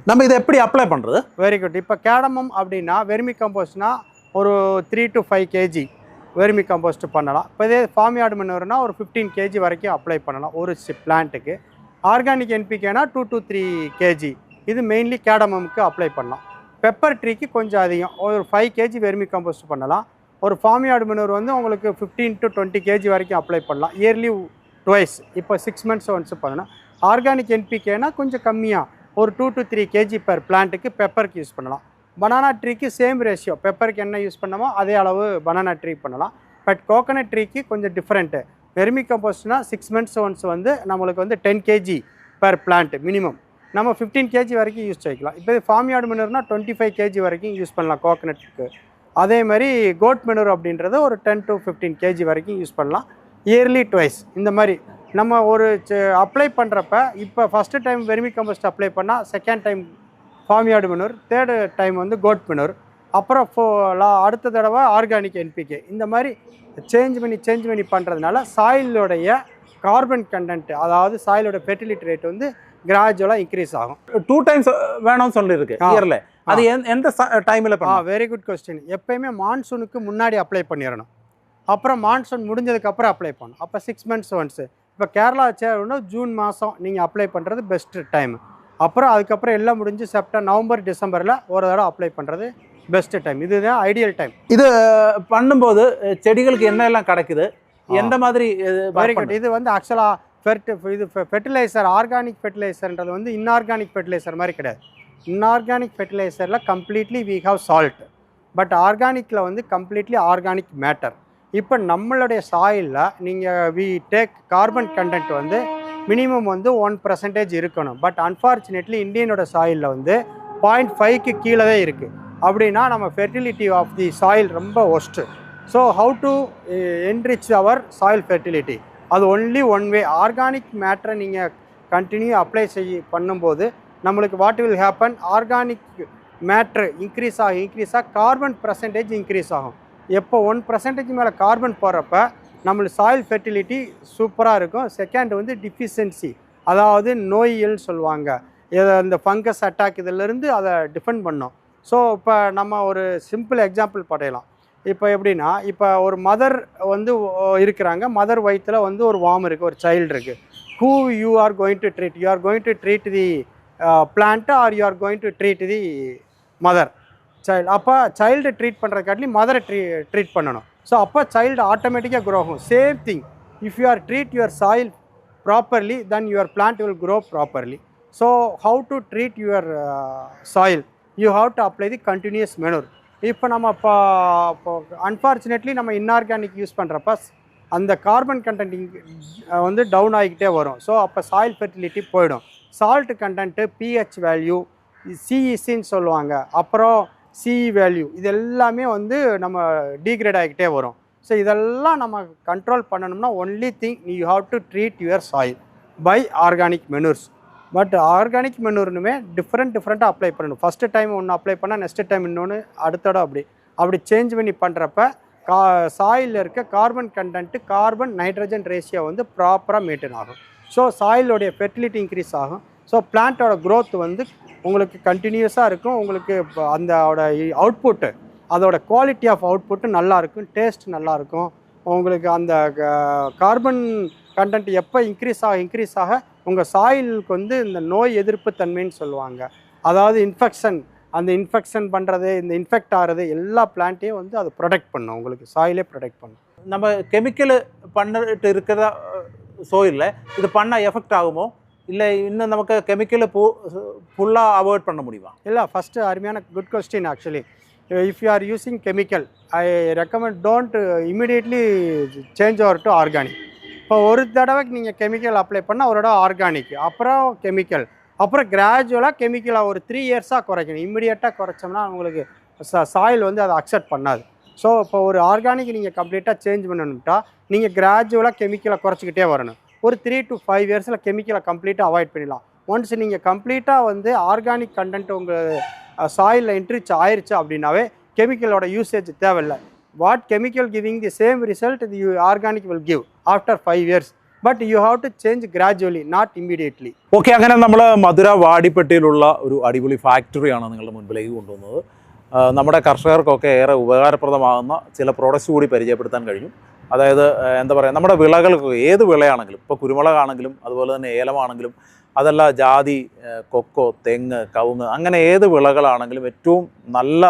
C: நம்ம இதை எப்படி அப்ளை பண்ணுறது?
A: Very good. இப்போ கேடமம் அப்படின்னா வெர்மி கம்போஸ்ட்னா ஒரு 3 to 5 kg வெர்மி கம்போஸ்ட் பண்ணலாம். இப்போ இதே ஃபார்மியார்டு மெனூர்னா ஒரு 15 kg வரைக்கும் அப்ளை பண்ணலாம் ஒரு பிளான்ட்டுக்கு. ஆர்கானிக் என்பிகேனா 2 to 3 kg இது மெயின்லி கேடமமுக்கு அப்ளை பண்ணலாம். பெப்பர் ட்ரீக்கு கொஞ்சம் அதிகம், ஒரு 5 kg வெர்மி கம்போஸ்ட் பண்ணலாம். ஒரு ஃபார்மியார்டு மெனூர் வந்து உங்களுக்கு 15 to 20 kg வரைக்கும் அப்ளை பண்ணலாம் இயர்லி ட்வைஸ். இப்போ 6 months ஒன்ஸ் பண்ணலாம். ஆர்கானிக் என்பிகேனா கொஞ்சம் கம்மியாக ஒரு 2 to 3 kg பெர் பிளான்ட்டுக்கு பெப்பருக்கு யூஸ் பண்ணலாம். பனானா ட்ரீக்கு சேம் ரேஷியோ, பெப்பருக்கு என்ன யூஸ் பண்ணமோ அதே அளவு பனானா ட்ரீ பண்ணலாம். பட் கோகனட் ட்ரீக்கு கொஞ்சம் டிஃப்ரெண்ட்டு. வெர்மி கம்போஸ்ட்னா 6 months ஒன்ஸ் வந்து நம்மளுக்கு வந்து 10 kg பெர் பிளான்ட் மினிமம், நம்ம 15 kg வரைக்கும் யூஸ் பண்ணிக்கலாம். இப்போ ஃபார்மியார்டு மெனூர்னா 25 kg வரைக்கும் யூஸ் பண்ணலாம் கோகனட்டுக்கு. அதே மாதிரி கோட் மெனூர் அப்படின்றது ஒரு 10 to 15 kg வரைக்கும் யூஸ் பண்ணலாம் இயர்லி ட்வைஸ். இந்த மாதிரி நம்ம ஒரு அப்ளை பண்ணுறப்ப இப்போ first time vermicompost apply பண்ணால், second time farmyard manure, third time வந்து கோட் மெனூர், அப்புறம் அடுத்த தடவை ஆர்கானிக் என்பிகே. இந்த மாதிரி சேஞ்ச் பண்ணி பண்ணுறதுனால சாயிலோடைய கார்பன் கண்டென்ட், அதாவது சாயிலோட ஃபெர்டிலிட்டி ரேட் வந்து கிராஜுவலாக இன்க்ரீஸ் ஆகும்.
C: 2 times வேணும்னு சொல்லியிருக்கு இயரில். அது எந்த டைமில்?
A: Very good question. எப்பயுமே மான்சூனுக்கு முன்னாடி அப்ளை பண்ணிடணும், அப்புறம் மான்சூன் முடிஞ்சதுக்கப்புறம் அப்ளை பண்ணணும். அப்போ 6 months ஒன்ஸு. இப்போ கேரளா சேரணும் ஜூன் மாதம் நீங்கள் அப்ளை பண்ணுறது பெஸ்ட்டு டைம். அப்புறம் அதுக்கப்புறம் எல்லாம் முடிஞ்சு நவம்பர் டிசம்பரில் ஒரு தடவை அப்ளை பண்ணுறது பெஸ்ட்டு டைம். இதுதான் ஐடியல் டைம்.
C: இது பண்ணும்போது செடிகளுக்கு என்ன எல்லாம் கிடைக்குது, எந்த மாதிரி?
A: Very good. இது வந்து ஆக்சுவலாக இது ஃபெர்டிலைசர், ஆர்கானிக் ஃபெர்டிலைசர்ன்றது வந்து இன்ஆர்கானிக் ஃபெர்டிலைசர் மாதிரி கிடையாது. இன்ஆர்கானிக் ஃபெர்டிலைசரில் completely we have salt, but ஆர்கானிக்கில் வந்து கம்ப்ளீட்லி ஆர்கானிக் மேட்டர். இப்போ நம்மளுடைய சாயிலில் நீங்கள் வி டேக் கார்பன் கண்டென்ட் வந்து மினிமம் வந்து 1% இருக்கணும். பட் அன்ஃபார்ச்சுனேட்லி இந்தியனோட சாயிலில் வந்து 0.5க்கு கீழே தான் இருக்குது. அப்படின்னா நம்ம ஃபெர்டிலிட்டி ஆஃப் தி சாயில் ரொம்ப worst. So how to enrich our soil fertility? அது ஒன்லி ஒன் வே. ஆர்கானிக் மேட்டரை நீங்கள் கண்டினியூ அப்ளை பண்ணும்போது நம்மளுக்கு what will happen, organic matter increase ஆக கார்பன் பர்சன்டேஜ் இன்க்ரீஸ் ஆகும். எப்போ 1% மேலே கார்பன் போடுறப்ப நம்மளுக்கு சாயில் ஃபெர்டிலிட்டி சூப்பராக இருக்கும். செகண்ட் வந்து டிஃபிஷியன்சி, அதாவது நோயியல்னு சொல்லுவாங்க, இந்த ஃபங்கஸ் அட்டாக் இதிலேருந்து அதை டிஃபெண்ட் பண்ணோம். ஸோ இப்போ நம்ம ஒரு சிம்பிள் எக்ஸாம்பிள் படையலாம். இப்போ எப்படின்னா, இப்போ ஒரு மதர் வந்து இருக்கிறாங்க, மதர் வயிற்றில் வந்து ஒரு வார்ம் இருக்குது, ஒரு சைல்டு இருக்குது. Who you are going to treat? You are going to treat the plant or you are going to treat the mother? Child. அப்போ சைல்டு ட்ரீட் பண்ணுறதுக்காட்டிலும் மதரை ட்ரீட் பண்ணணும். ஸோ அப்போ சைல்டு ஆட்டோமேட்டிக்காக க்ரோ ஆகும். Same thing, if you are treat your soil properly then your plant will grow properly. So how to treat your soil, you have to apply the continuous manure. இப்போ நம்ம இப்போ unfortunately நம்ம inorganic use பண்ணுறப்ப அந்த carbon content வந்து down ஆகிக்கிட்டே வரும். So அப்போ சாயில் ஃபெர்டிலிட்டி போயிடும். சால்ட் கண்டென்ட்டு, பிஹெச் வேல்யூ, சிஇசின்னு சொல்லுவாங்க, அப்புறம் சிஇ வேல்யூ, இது எல்லாமே வந்து நம்ம டீக்ரேட் ஆகிக்கிட்டே வரும். ஸோ இதெல்லாம் நம்ம கண்ட்ரோல் பண்ணணும்னா only thing you have to treat your soil by organic manures. But organic மெனூர்னுமே டிஃப்ரெண்ட்டாக அப்ளை பண்ணணும். ஃபஸ்ட்டு டைம் ஒன்று அப்ளை பண்ணால் நெக்ஸ்ட்டு டைம் இன்னொன்று, அடுத்தோட அப்படி சேஞ்ச் பண்ணி பண்ணுறப்ப சாயிலில் இருக்க carbon content, carbon nitrogen ratio வந்து ப்ராப்பராக மெயின்டைன் ஆகும். ஸோ சாயிலோடைய ஃபெர்டிலிட்டி இன்க்ரீஸ் ஆகும். ஸோ பிளான்ட்டோட க்ரோத் வந்து உங்களுக்கு கண்டினியூஸாக இருக்கும். உங்களுக்கு அதோட அவுட்புட்டு, அதோட குவாலிட்டி ஆஃப் அவுட்புட்டு நல்லாயிருக்கும், டேஸ்ட் நல்லாயிருக்கும். உங்களுக்கு அந்த கார்பன் கண்டென்ட் எப்போ இன்க்ரீஸ் ஆக உங்கள் சாயிலுக்கு வந்து இந்த நோய் எதிர்ப்பு தன்மைன்னு சொல்லுவாங்க, அதாவது அந்த இன்ஃபெக்ஷன் பண்ணுறது, இந்த இன்ஃபெக்ட் ஆகிறது எல்லா பிளான்ட்டையும் வந்து அது ப்ரொடெக்ட் பண்ணும். உங்களுக்கு சாயிலே ப்ரொடெக்ட் பண்ணும்.
C: நம்ம கெமிக்கல் பண்ணிட்டு இருக்கிற சோயிலில் இது பண்ணால் எஃபெக்ட் ஆகுமோ, இல்லை இன்னும் நமக்கு கெமிக்கலை ஃபுல்லாக அவாய்ட் பண்ண முடியுமா?
A: இல்லை, ஃபஸ்ட்டு அருமையான good question. Actually if you are using chemical, I recommend don't immediately change over to organic. இப்போ ஒரு தடவைக்கு நீங்கள் கெமிக்கல் அப்ளை பண்ணால் ஒரு தடவை ஆர்கானிக், அப்புறம் கெமிக்கல், அப்புறம் கிராஜுவலாக கெமிக்கலை ஒரு 3 இயர்ஸாக குறைக்கணும். இம்மிடியேட்டாக குறைச்சோம்னா உங்களுக்கு சாயில் வந்து அதை அக்செப்ட் பண்ணாது. ஸோ இப்போ ஒரு ஆர்கானிக் நீங்கள் கம்ப்ளீட்டாக சேஞ்ச் பண்ணணும்ட்டா நீங்கள் கிராஜுவலாக கெமிக்கலை குறைச்சிக்கிட்டே வரணும். ஒரு 3 to 5 இயர்ஸில் கெமிக்கலை கம்ப்ளீட்டாக அவாய்ட் பண்ணிடலாம். ஒன்ஸ் நீங்கள் கம்ப்ளீட்டாக வந்து ஆர்கானிக் கண்டென்ட் உங்கள் சாயிலில் என்ட்ரிச் ஆயிடுச்சு அப்படின்னாவே கெமிக்கலோட யூசேஜ் தேவையில்லை. What chemical giving the same result the organic will give after 5 years. But you have to change gradually, not immediately.
C: Okay, അങ്ങനെ നമ്മൾ മധുര വാടിപ്പെട്ടിയിലുള്ള ഒരു അടിപൊളി ഫാക്ടറിയാണ് നിങ്ങളുടെ മുൻപിലേക്ക് കൊണ്ടുവന്നത്. നമ്മുടെ കർഷകർക്കൊക്കെ ഏറെ ഉപകാരപ്രദമാകുന്ന ചില പ്രോഡക്റ്റ്സ് കൂടി പരിചയപ്പെടുത്താൻ കഴിഞ്ഞു. അതായത് എന്താ പറയുക, നമ്മുടെ വിളകൾക്ക് ഏത് വിളയാണെങ്കിലും, ഇപ്പോൾ കുരുമുളകാണെങ്കിലും അതുപോലെ തന്നെ ഏലമാണെങ്കിലും അതല്ല ജാതി, കൊക്കോ, തെങ്ങ്, കവുങ്ങ്, അങ്ങനെ ഏത് വിളകളാണെങ്കിലും ഏറ്റവും നല്ല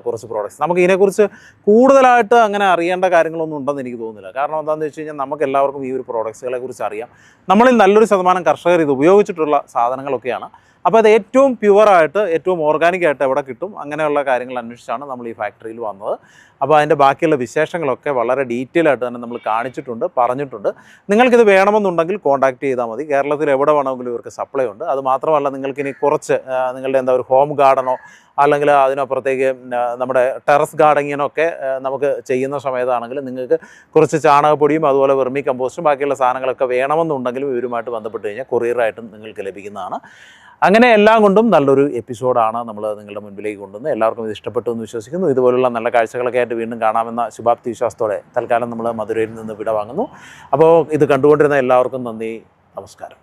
C: കുറച്ച് പ്രോഡക്റ്റ്സ്. നമുക്ക് ഇതിനെക്കുറിച്ച് കൂടുതലായിട്ട് അങ്ങനെ അറിയേണ്ട കാര്യങ്ങളൊന്നും ഉണ്ടെന്ന് എനിക്ക് തോന്നുന്നില്ല. കാരണം എന്താണെന്ന് വെച്ച് കഴിഞ്ഞാൽ നമുക്ക് എല്ലാവർക്കും ഈ ഒരു പ്രോഡക്ട്സുകളെ കുറിച്ച് അറിയാം. നമ്മളിൽ നല്ലൊരു ശതമാനം കർഷകർ ഇത് ഉപയോഗിച്ചിട്ടുള്ള സാധനങ്ങളൊക്കെയാണ്. അപ്പോൾ അത് ഏറ്റവും പ്യുവറായിട്ട്, ഏറ്റവും ഓർഗാനിക്കായിട്ട് എവിടെ കിട്ടും, അങ്ങനെയുള്ള കാര്യങ്ങൾ അന്വേഷിച്ചാണ് നമ്മൾ ഈ ഫാക്ടറിയിൽ വന്നത്. അപ്പോൾ അതിൻ്റെ ബാക്കിയുള്ള വിശേഷങ്ങളൊക്കെ വളരെ ഡീറ്റെയിൽ ആയിട്ട് തന്നെ നമ്മൾ കാണിച്ചിട്ടുണ്ട്, പറഞ്ഞിട്ടുണ്ട്. നിങ്ങൾക്കിത് വേണമെന്നുണ്ടെങ്കിൽ കോൺടാക്ട് ചെയ്താൽ മതി. കേരളത്തിൽ എവിടെ വേണമെങ്കിലും ഇവർക്ക് സപ്ലൈ ഉണ്ട്. അത് മാത്രമല്ല, നിങ്ങൾക്കിനി കുറച്ച് നിങ്ങളുടെ എന്താ ഒരു ഹോം ഗാർഡനോ അല്ലെങ്കിൽ അതിനപ്പുറത്തേക്ക് നമ്മുടെ ടെറസ് ഗാർഡനിങ്ങിനൊക്കെ നമുക്ക് ചെയ്യുന്ന സമയത്താണെങ്കിൽ നിങ്ങൾക്ക് കുറച്ച് ചാണകപ്പൊടിയും അതുപോലെ വെർമി കമ്പോസ്റ്റും ബാക്കിയുള്ള സാധനങ്ങളൊക്കെ വേണമെന്നുണ്ടെങ്കിലും ഇവരുമായിട്ട് ബന്ധപ്പെട്ട് കഴിഞ്ഞാൽ കൊറിയറായിട്ടും നിങ്ങൾക്ക് ലഭിക്കുന്നതാണ്. അങ്ങനെ എല്ലാം കൊണ്ടും നല്ലൊരു എപ്പിസോഡാണ് നമ്മൾ നിങ്ങളുടെ മുൻപിലേക്ക് കൊണ്ടുവന്നത്. എല്ലാവർക്കും ഇത് ഇഷ്ടപ്പെട്ടു എന്ന് വിശ്വസിക്കുന്നു. ഇതുപോലുള്ള നല്ല കാഴ്ചകളൊക്കെ ആയിട്ട് വീണ്ടും കാണാമെന്ന ശുഭാപ്തി വിശ്വാസത്തോടെ തൽക്കാലം നമ്മൾ മധുരയിൽ നിന്ന് വിട വാങ്ങുന്നു. അപ്പോൾ ഇത് കണ്ടുകൊണ്ടിരുന്ന എല്ലാവർക്കും നന്ദി, നമസ്കാരം.